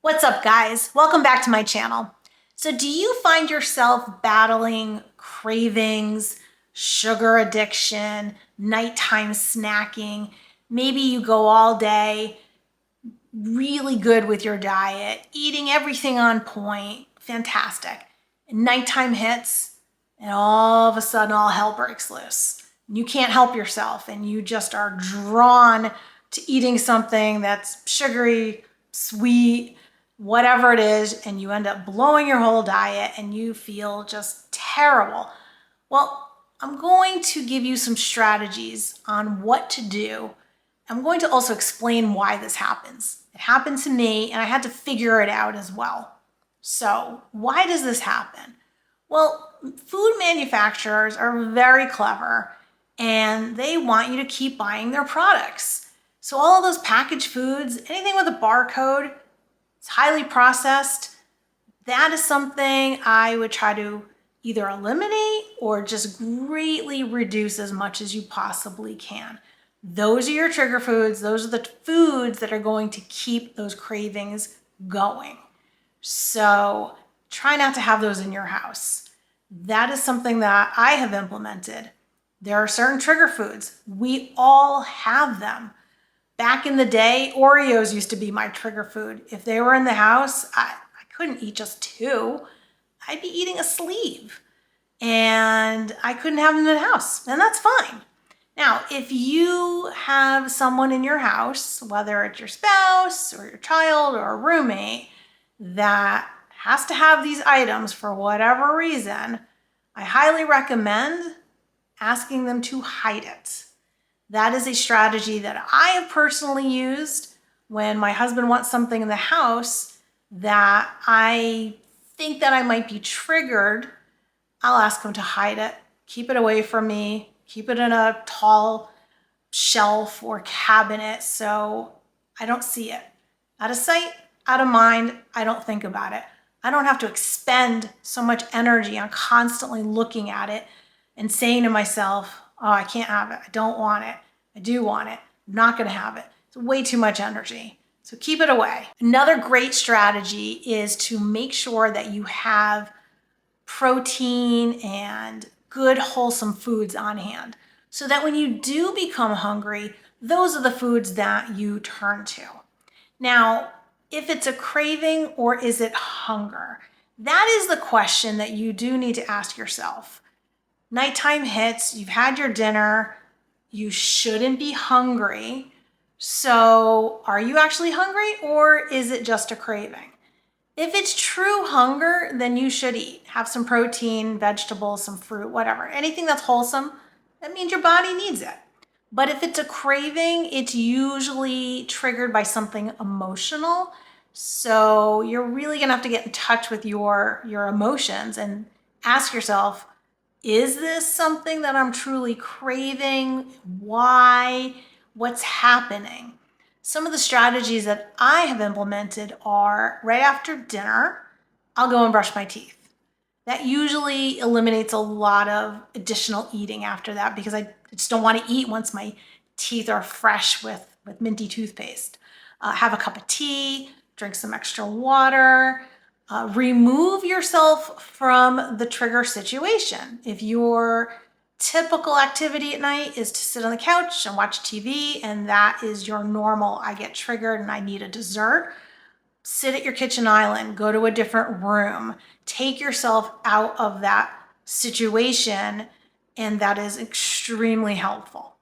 What's up, guys? Welcome back to my channel. So do you find yourself battling cravings, sugar addiction, nighttime snacking? Maybe you go all day really good with your diet, eating everything on point, fantastic. And nighttime hits and all of a sudden all hell breaks loose. You can't help yourself and you just are drawn to eating something that's sugary, sweet, whatever it is, and you end up blowing your whole diet and you feel just terrible. Well, I'm going to give you some strategies on what to do. I'm going to also explain why this happens. It happened to me and I had to figure it out as well. So why does this happen? Well, food manufacturers are very clever and they want you to keep buying their products. So all of those packaged foods, anything with a barcode, it's highly processed. That is something I would try to either eliminate or just greatly reduce as much as you possibly can. Those are your trigger foods. Those are the foods that are going to keep those cravings going. So try not to have those in your house. That is something that I have implemented. There are certain trigger foods. We all have them. Back in the day, Oreos used to be my trigger food. If they were in the house, I couldn't eat just two. I'd be eating a sleeve and I couldn't have them in the house, and that's fine. Now, if you have someone in your house, whether it's your spouse or your child or a roommate, that has to have these items for whatever reason, I highly recommend asking them to hide it. That is a strategy that I have personally used when my husband wants something in the house that I think that I might be triggered. I'll ask him to hide it, keep it away from me, keep it in a tall shelf or cabinet so I don't see it. Out of sight, out of mind, I don't think about it. I don't have to expend so much energy on constantly looking at it and saying to myself, oh, I can't have it. I don't want it. I do want it. I'm not going to have it. It's way too much energy. So keep it away. Another great strategy is to make sure that you have protein and good wholesome foods on hand so that when you do become hungry, those are the foods that you turn to. Now, if it's a craving or is it hunger? That is the question that you do need to ask yourself. Nighttime hits, you've had your dinner, you shouldn't be hungry. So are you actually hungry or is it just a craving? If it's true hunger, then you should eat. Have some protein, vegetables, some fruit, whatever. Anything that's wholesome, that means your body needs it. But if it's a craving, it's usually triggered by something emotional. So you're really gonna have to get in touch with your emotions and ask yourself, is this something that I'm truly craving? Why? What's happening? Some of the strategies that I have implemented are right after dinner, I'll go and brush my teeth. That usually eliminates a lot of additional eating after that because I just don't want to eat once my teeth are fresh with minty toothpaste. Have a cup of tea, drink some extra water, remove yourself from the trigger situation. If your typical activity at night is to sit on the couch and watch TV and that is your normal, I get triggered and I need a dessert, sit at your kitchen island, go to a different room, take yourself out of that situation, and that is extremely helpful.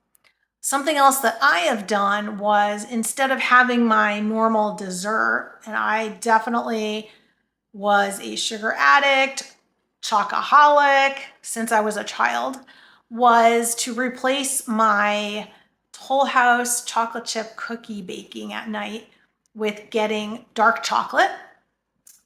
Something else that I have done was instead of having my normal dessert, and I definitely was a sugar addict, chocoholic since I was a child, was to replace my Toll House chocolate chip cookie baking at night with getting dark chocolate,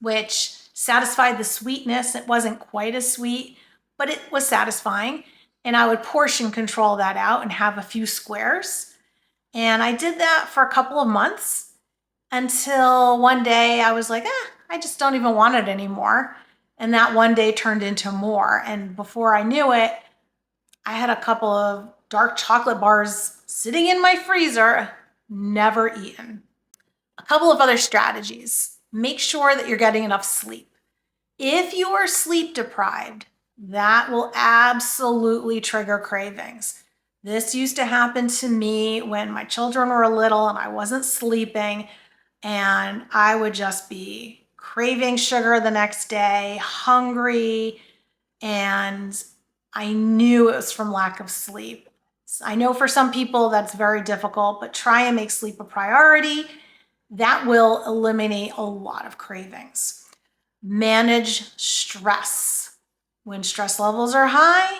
which satisfied the sweetness. It wasn't quite as sweet, but it was satisfying. And I would portion control that out and have a few squares. And I did that for a couple of months until one day I was like, I just don't even want it anymore. And that one day turned into more. And before I knew it, I had a couple of dark chocolate bars sitting in my freezer, never eaten. A couple of other strategies make sure that you're getting enough sleep. If you are sleep deprived, that will absolutely trigger cravings. This used to happen to me when my children were little and I wasn't sleeping, and I would just be craving sugar the next day, hungry, and I knew it was from lack of sleep. I know for some people that's very difficult, but try and make sleep a priority. That will eliminate a lot of cravings. Manage stress. When stress levels are high,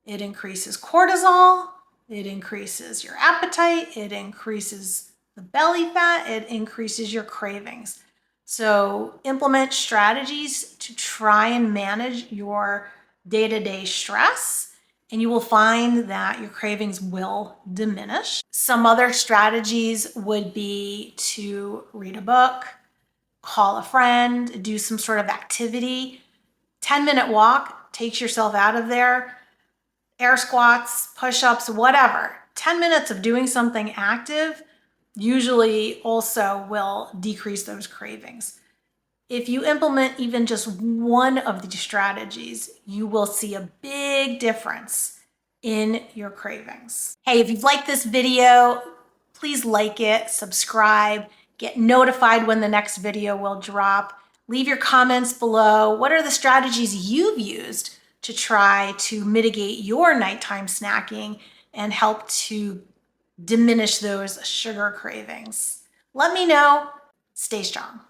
it increases cortisol, it increases your appetite, it increases the belly fat, it increases your cravings. So implement strategies to try and manage your day-to-day stress, and you will find that your cravings will diminish. Some other strategies would be to read a book, call a friend, do some sort of activity. 10-minute walk takes yourself out of there. Air squats, push-ups, whatever. 10 minutes of doing something active usually also will decrease those cravings. If you implement even just one of these strategies, you will see a big difference in your cravings. Hey, if you've liked this video, please like it, subscribe, get notified when the next video will drop. Leave your comments below. What are the strategies you've used to try to mitigate your nighttime snacking and help to diminish those sugar cravings? Let me know. Stay strong.